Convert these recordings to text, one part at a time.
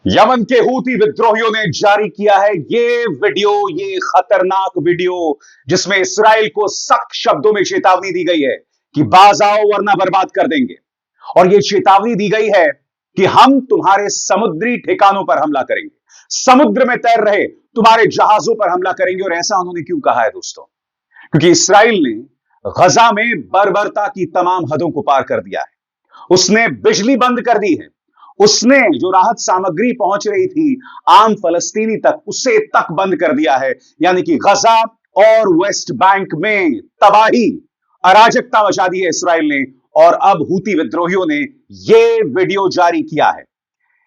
Yemen के Houthi विद्रोहियों ने जारी किया है ये खतरनाक वीडियो, जिसमें इसराइल को सख्त शब्दों में चेतावनी दी गई है कि बाज आओ वरना बर्बाद कर देंगे। और यह चेतावनी दी गई है कि हम तुम्हारे समुद्री ठिकानों पर हमला करेंगे, समुद्र में तैर रहे तुम्हारे जहाजों पर हमला करेंगे। और ऐसा उन्होंने क्यों कहा है दोस्तों? क्योंकि इसराइल ने गजा में बर्बरता की तमाम हदों को पार कर दिया है। उसने बिजली बंद कर दी है, उसने जो राहत सामग्री पहुंच रही थी आम फलस्तीनी तक, उसे तक बंद कर दिया है। यानी कि गजा और वेस्ट बैंक में तबाही, अराजकता मचा दी है इसराइल ने। और अब हूती विद्रोहियों ने यह वीडियो जारी किया है।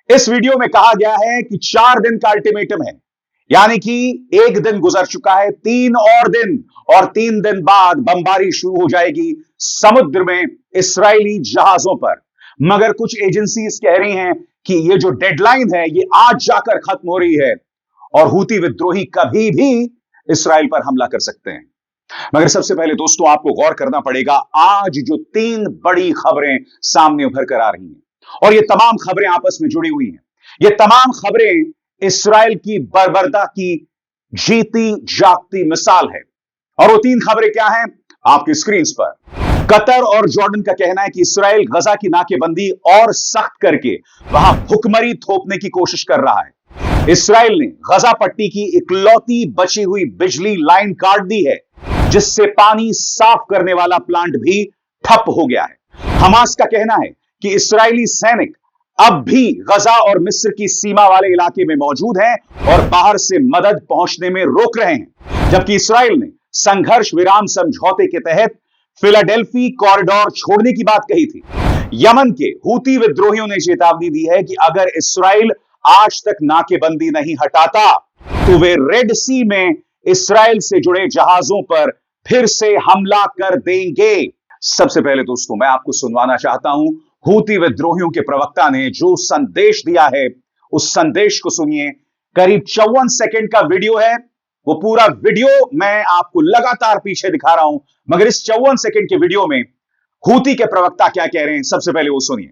इस वीडियो में कहा गया है कि 4 दिन का अल्टीमेटम है, यानी कि 1 दिन गुजर चुका है, 3 और दिन, और 3 दिन बाद बमबारी शुरू हो जाएगी समुद्र में इस्राएली जहाजों पर। मगर कुछ एजेंसीज कह रही हैं कि ये जो डेडलाइन है ये आज जाकर खत्म हो रही है और हूती विद्रोही कभी भी इसराइल पर हमला कर सकते हैं। मगर सबसे पहले दोस्तों आपको गौर करना पड़ेगा, आज जो 3 बड़ी खबरें सामने उभर कर आ रही हैं, और ये तमाम खबरें आपस में जुड़ी हुई हैं। ये तमाम खबरें इसराइल की बर्बरता की जीती जागती मिसाल है। और वो 3 खबरें क्या हैं आपकी स्क्रीन पर। कतर और जॉर्डन का कहना है कि इसराइल गजा की नाकेबंदी और सख्त करके वहां भुखमरी थोपने की कोशिश कर रहा है। इसराइल ने गजा पट्टी की इकलौती बची हुई बिजली लाइन काट दी है, जिससे पानी साफ करने वाला प्लांट भी ठप हो गया है। हमास का कहना है कि इस्राएली सैनिक अब भी गजा और मिस्र की सीमा वाले इलाके में मौजूद हैं और बाहर से मदद पहुंचने में रोक रहे हैं। जबकि इसराइल ने संघर्ष विराम समझौते के तहत फिलाडेल्फी कॉरिडोर छोड़ने की बात कही थी। यमन के हूती विद्रोहियों ने चेतावनी दी है कि अगर इसराइल आज तक नाकेबंदी नहीं हटाता तो वे रेड सी में इसराइल से जुड़े जहाजों पर फिर से हमला कर देंगे। सबसे पहले दोस्तों मैं आपको सुनवाना चाहता हूं हूती विद्रोहियों के प्रवक्ता ने जो संदेश दिया है, उस संदेश को सुनिए। करीब 54 सेकंड का वीडियो है। वो पूरा वीडियो मैं आपको लगातार पीछे दिखा रहा हूं, मगर इस 54 सेकंड के वीडियो में हूती के प्रवक्ता क्या कह रहे हैं, सबसे पहले वो सुनिए।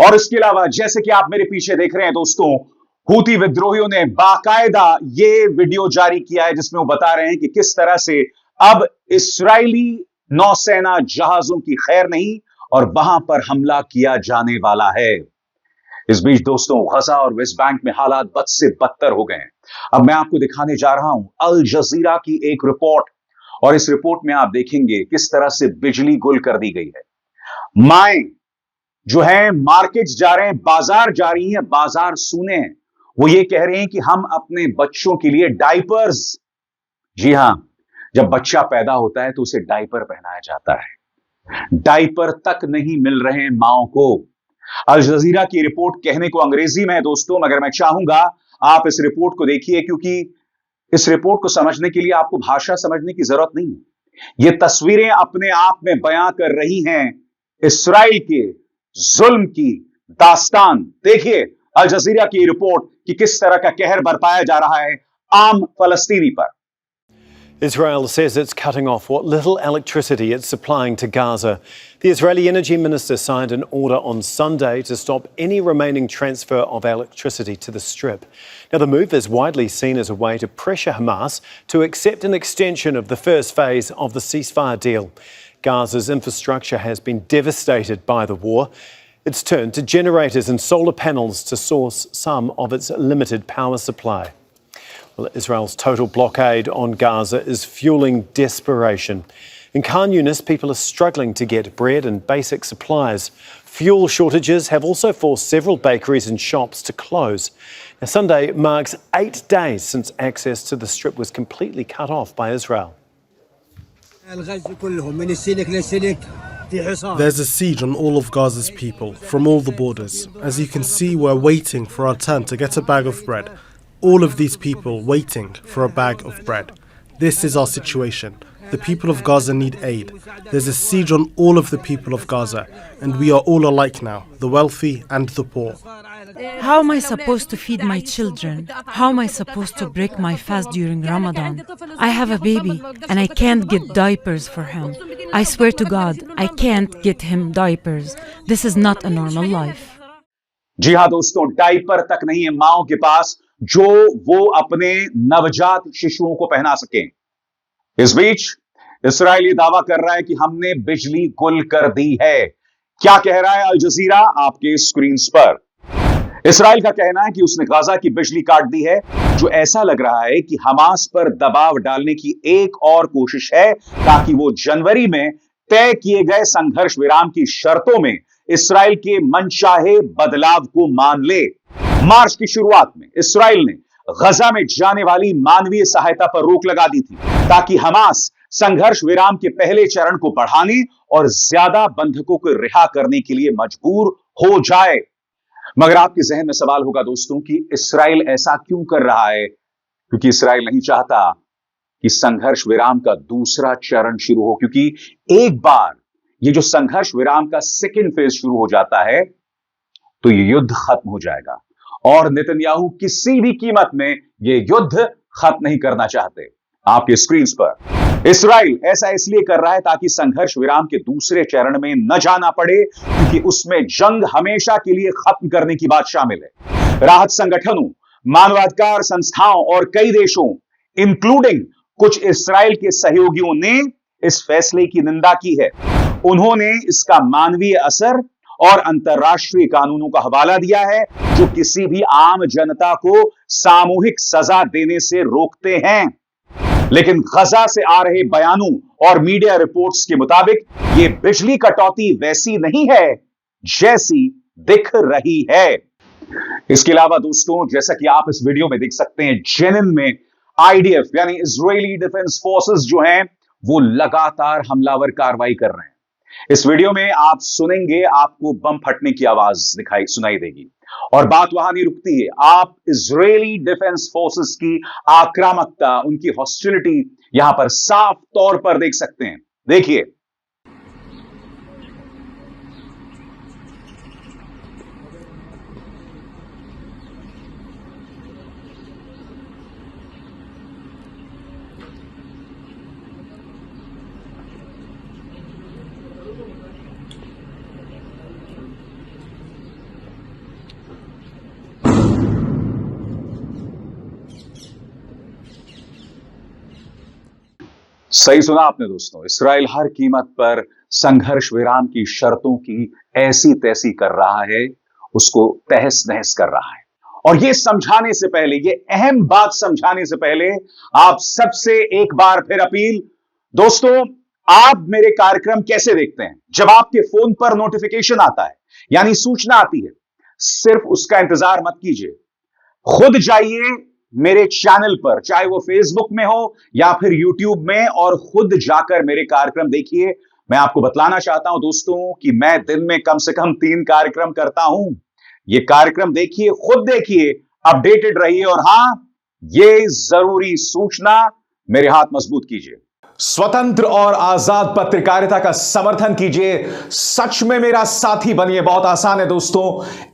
और इसके अलावा जैसे कि आप मेरे पीछे देख रहे हैं दोस्तों, हूती विद्रोहियों ने बाकायदा ये वीडियो जारी किया है जिसमें वो बता रहे हैं कि किस तरह से अब इस्राएली नौसेना जहाजों की खैर नहीं और वहां पर हमला किया जाने वाला है। इस बीच दोस्तों गजा और वेस्ट बैंक में हालात बद से बदतर हो गए हैं। अब मैं आपको दिखाने जा रहा हूं अल जजीरा की एक रिपोर्ट, और इस रिपोर्ट में आप देखेंगे किस तरह से बिजली गुल कर दी गई है। माएं जो है मार्केट्स जा रहे हैं, बाजार जा रही हैं, बाजार सूने हैं। वो ये कह रहे हैं कि हम अपने बच्चों के लिए डायपर्स, जी हां, जब बच्चा पैदा होता है तो उसे डायपर पहनाया जाता है, डायपर तक नहीं मिल रहे माओं को। अल जजीरा की रिपोर्ट कहने को अंग्रेजी में है दोस्तों, मगर मैं चाहूंगा आप इस रिपोर्ट को देखिए, क्योंकि इस रिपोर्ट को समझने के लिए आपको भाषा समझने की जरूरत नहीं है। ये तस्वीरें अपने आप में बयां कर रही हैं इसराइल के जुल्म की दास्तान। देखिए अल जजीरा की रिपोर्ट कि किस तरह का कहर बरपाया जा रहा है आम फलस्तीनी पर। Israel says it's cutting off what little electricity it's supplying to Gaza. The Israeli energy minister signed an order on Sunday to stop any remaining transfer of electricity to the Strip. Now, the move is widely seen as a way to pressure Hamas to accept an extension of the first phase of the ceasefire deal. Gaza's infrastructure has been devastated by the war. It's turned to generators and solar panels to source some of its limited power supply. Well, Israel's total blockade on Gaza is fueling desperation. In Khan Yunis, people are struggling to get bread and basic supplies. Fuel shortages have also forced several bakeries and shops to close. Now, Sunday marks 8 days since access to the Strip was completely cut off by Israel. There's a siege on all of Gaza's people, from all the borders. As you can see, we're waiting for our turn to get a bag of bread. All of these people waiting for a bag of bread. This is our situation. The people of Gaza need aid. There's a siege on all of the people of Gaza, and we are all alike now, the wealthy and the poor. How am I supposed to feed my children? How am I supposed to break my fast during Ramadan? I have a baby and I can't get diapers for him. I swear to God, I can't get him diapers. This is not a normal life. जी हां दोस्तों, diaper तक नहीं है माओ के पास जो वो अपने नवजात शिशुओं को पहना सकें। इस बीच इसराइल ये दावा कर रहा है कि हमने बिजली गुल कर दी है। क्या कह रहा है अल जजीरा आपके स्क्रीन पर। इसराइल का कहना है कि उसने गाजा की बिजली काट दी है, जो ऐसा लग रहा है कि हमास पर दबाव डालने की एक और कोशिश है ताकि वो जनवरी में तय किए गए संघर्ष विराम की शर्तों में इसराइल के मनचाहे बदलाव को मान ले। मार्च की शुरुआत में इसराइल ने गजा में जाने वाली मानवीय सहायता पर रोक लगा दी थी ताकि हमास संघर्ष विराम के पहले चरण को बढ़ाने और ज्यादा बंधकों को रिहा करने के लिए मजबूर हो जाए। मगर आपके जहन में सवाल होगा दोस्तों कि इसराइल ऐसा क्यों कर रहा है? क्योंकि इसराइल नहीं चाहता कि संघर्ष विराम का दूसरा चरण शुरू हो, क्योंकि एक बार ये जो संघर्ष विराम का सेकेंड फेज शुरू हो जाता है तो ये युद्ध खत्म हो जाएगा और नेतन्याहू किसी भी कीमत में ये युद्ध खत्म नहीं करना चाहते। आपके स्क्रीन पर इसराइल ऐसा इसलिए कर रहा है ताकि संघर्ष विराम के दूसरे चरण में न जाना पड़े, क्योंकि उसमें जंग हमेशा के लिए खत्म करने की बात शामिल है। राहत संगठनों, मानवाधिकार संस्थाओं और कई देशों इंक्लूडिंग कुछ इसराइल के सहयोगियों ने इस फैसले की निंदा की है। उन्होंने इसका मानवीय असर और अंतर्राष्ट्रीय कानूनों का हवाला दिया है जो किसी भी आम जनता को सामूहिक सजा देने से रोकते हैं। लेकिन गजा से आ रहे बयानों और मीडिया रिपोर्ट्स के मुताबिक यह बिजली कटौती वैसी नहीं है जैसी दिख रही है। इसके अलावा दोस्तों, जैसा कि आप इस वीडियो में देख सकते हैं, जेनिन में आईडीएफ यानी इजरायली डिफेंस फोर्सेस जो हैं वो लगातार हमलावर कार्रवाई कर रहे हैं। इस वीडियो में आप सुनेंगे, आपको बम फटने की आवाज सुनाई देगी और बात वहां नहीं रुकती है। आप इजरायली डिफेंस फोर्सेस की आक्रामकता, उनकी हॉस्टिलिटी यहां पर साफ तौर पर देख सकते हैं। देखिए, सही सुना आपने दोस्तों। इसराइल हर कीमत पर संघर्ष विराम की शर्तों की ऐसी तैसी कर रहा है, उसको तहस नहस कर रहा है। और ये समझाने से पहले, ये अहम बात समझाने से पहले, आप सबसे एक बार फिर अपील, दोस्तों आप मेरे कार्यक्रम कैसे देखते हैं? जब आपके फोन पर नोटिफिकेशन आता है यानी सूचना आती है, सिर्फ उसका इंतजार मत कीजिए, खुद जाइए मेरे चैनल पर, चाहे वो फेसबुक में हो या फिर यूट्यूब में, और खुद जाकर मेरे कार्यक्रम देखिए। मैं आपको बतलाना चाहता हूं दोस्तों कि मैं दिन में कम से कम 3 कार्यक्रम करता हूं। ये कार्यक्रम देखिए, खुद देखिए, अपडेटेड रहिए और हां, ये जरूरी सूचना मेरे हाथ मजबूत कीजिए। स्वतंत्र और आजाद पत्रकारिता का समर्थन कीजिए, सच में मेरा साथी बनिए। बहुत आसान है दोस्तों,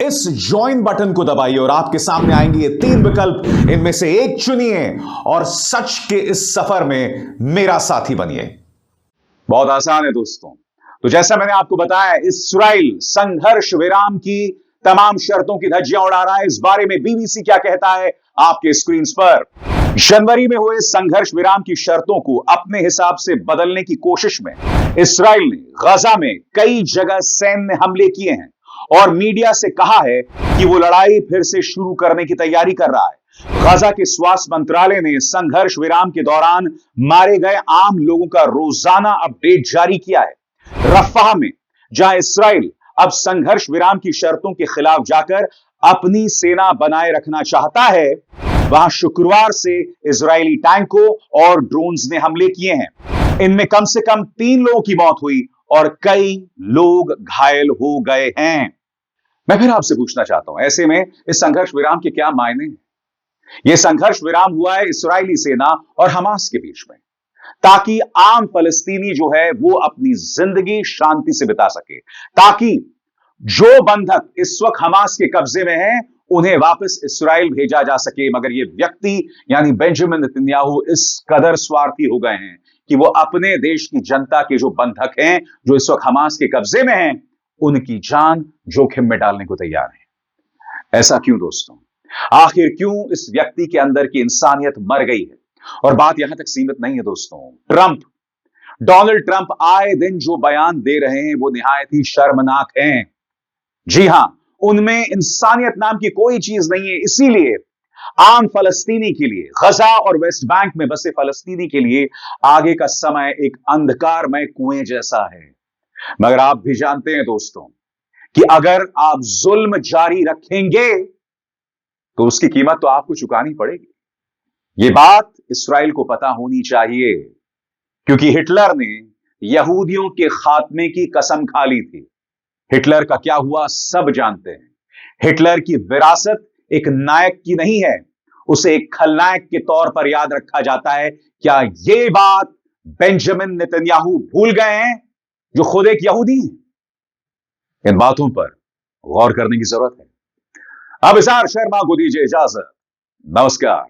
इस ज्वाइन बटन को दबाइए और आपके सामने आएंगे ये 3 विकल्प, इनमें से एक चुनिए और सच के इस सफर में मेरा साथी बनिए। बहुत आसान है दोस्तों। तो जैसा मैंने आपको बताया, इसराइल संघर्ष विराम की तमाम शर्तों की धज्जियां उड़ा रहा है। इस बारे में बीबीसी क्या कहता है आपके स्क्रीन पर। जनवरी में हुए संघर्ष विराम की शर्तों को अपने हिसाब से बदलने की कोशिश में इसराइल ने गजा में कई जगह सैन्य हमले किए हैं और मीडिया से कहा है कि वो लड़ाई फिर से शुरू करने की तैयारी कर रहा है। गजा के स्वास्थ्य मंत्रालय ने संघर्ष विराम के दौरान मारे गए आम लोगों का रोजाना अपडेट जारी किया है। रफाह में, जहां इसराइल अब संघर्ष विराम की शर्तों के खिलाफ जाकर अपनी सेना बनाए रखना चाहता है, वहां शुक्रवार से इजरायली टैंकों और ड्रोन्स ने हमले किए हैं। इनमें कम से कम 3 लोगों की मौत हुई और कई लोग घायल हो गए हैं। मैं फिर आपसे पूछना चाहता हूं, ऐसे में इस संघर्ष विराम के क्या मायने हैं? यह संघर्ष विराम हुआ है इसराइली सेना और हमास के बीच में। ताकि आम फलस्तीनी जो है वो अपनी जिंदगी शांति से बिता सके, ताकि जो बंधक इस वक्त हमास के कब्जे में हैं उन्हें वापस इस्राएल भेजा जा सके। मगर ये व्यक्ति यानी बेंजामिन नेतन्याहू इस कदर स्वार्थी हो गए हैं कि वो अपने देश की जनता के जो बंधक हैं, जो इस वक्त हमास के कब्जे में हैं, उनकी जान जोखिम में डालने को तैयार हैं। ऐसा क्यों दोस्तों? आखिर क्यों इस व्यक्ति के अंदर की इंसानियत मर गई है? और बात यहां तक सीमित नहीं है दोस्तों। डोनाल्ड ट्रंप आए दिन जो बयान दे रहे हैं वो निहायत ही शर्मनाक हैं। जी हां, उनमें इंसानियत नाम की कोई चीज नहीं है। इसीलिए आम फलस्तीनी के लिए, गजा और वेस्ट बैंक में बसे फलस्तीनी के लिए आगे का समय एक अंधकारमय कुएं जैसा है। मगर आप भी जानते हैं दोस्तों कि अगर आप जुल्म जारी रखेंगे तो उसकी कीमत तो आपको चुकानी पड़ेगी। यह बात इस्राएल को पता होनी चाहिए, क्योंकि हिटलर ने यहूदियों के खात्मे की कसम खा ली थी। हिटलर का क्या हुआ सब जानते हैं। हिटलर की विरासत एक नायक की नहीं है, उसे एक खलनायक के तौर पर याद रखा जाता है। क्या यह बात बेंजामिन नेतन्याहू भूल गए हैं, जो खुद एक यहूदी हैं? इन बातों पर गौर करने की जरूरत है। अब इज़हार शर्मा को दीजिए इजाजत। नमस्कार।